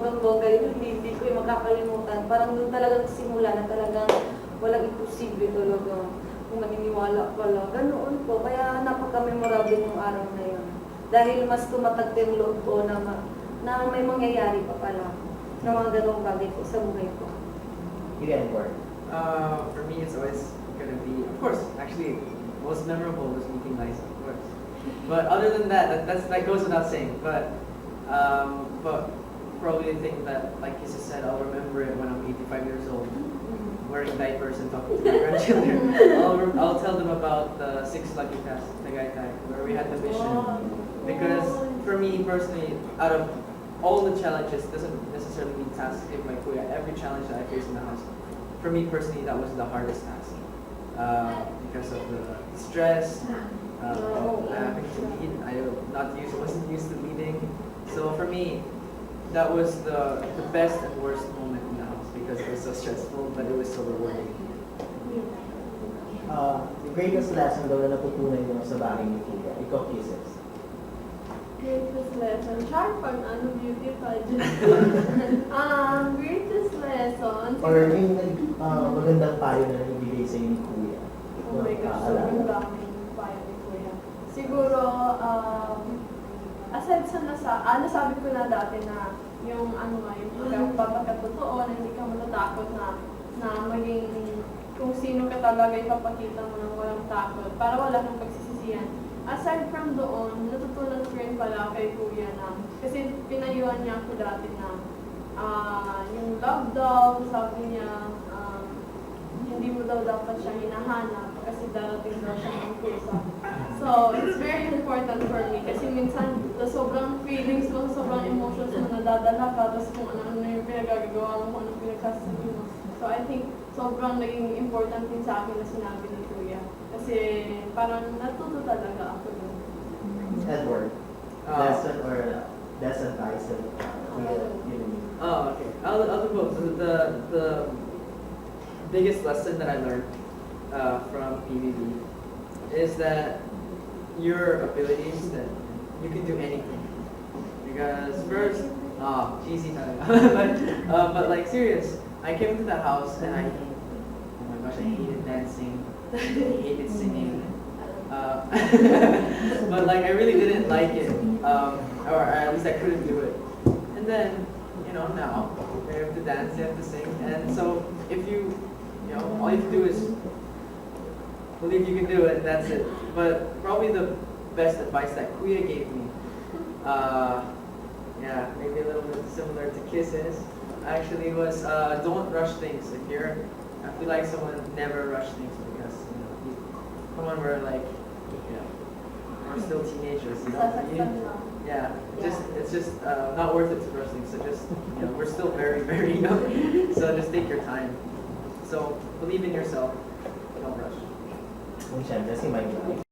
bonggang-bongga yun, hindi ko yung makakalimutan. Parang doon talagang simula na talagang walang imposible talaga. Kung maniniwala ka lang. Ganoon po. Kaya napaka-memorable yung araw na yun. Dahil mas tumatag yung loob ko na may mangyayari pa pala na mga ganong bagay po sa buhay ko. Edward. For me, it's always gonna be, of course, actually, most memorable was meeting Liza, of course. But other than that, that goes without saying. But probably the thing that, like Kisa said, I'll remember it when I'm 85 years old, wearing diapers and talking to my grandchildren. I'll tell them about the 6 Lucky Cast, Tagaytay, where we had the mission. Because for me personally, out of all the challenges, doesn't necessarily mean task in my kuya. Every challenge that I face in the house, for me personally, that was the hardest task. Because of the stress, having to lead. Wasn't used to leading. So for me, that was the best and worst moment in the house because it was so stressful, but it was so rewarding. The greatest lesson daw na natutunan mo sa bahay ni Kuya, ikaw, Kisses. Greatest lesson. Sharp pag beauty pageant. Greatest lesson. Or yung magandang payo na nabibigay sa'yo ni Kuya. Oh my gosh, sobrang daming payo ni Kuya. Siguro, aside sa nasabi ko na dati na yung yung pagpapakatotoo na hindi ka matatakot na maging kung sino ka talaga ipapakita mo ng walang takot para wala kang pagsisisihan. Aside from doon, natutunan ko rin pala kay Kuya na kasi pinayuhan niya ako dati na yung love daw, sabi niya hindi mo daw dapat siya hinahanap kasi darating daw siya ng pusa. So, it's very important for me kasi minsan sa sobrang feelings mo, sa sobrang emotions mo nadadala ka, tapos kung ano yung pinagagawa mo, kung anong pinagsasabi mo. So, I think sobrang naging important din sa akin na sinabi ni Kuya. Kasi parang natuto talaga ako doon. Edward, lesson or best advice that Kuya given you? Oh, okay. I'll do both. The biggest lesson that I learned from PBB is that your abilities, that you can do anything. Because first, cheesy talaga. But like serious, I came into the house and oh my gosh, I hated dancing, I hated singing. But like I really didn't like it, or at least I couldn't do it. And then, now you have to dance, you have to sing, and so if you all you have to do is believe you can do it, and that's it. But probably the best advice that Kuya gave me, maybe a little bit similar to Kisses, actually was don't rush things. I feel like someone never rush things because come on, we're we're still teenagers, it's just not worth it to rush things. So just we're still very very young, so just take your time. So believe in yourself, don't rush. Kung siyempre si Mike.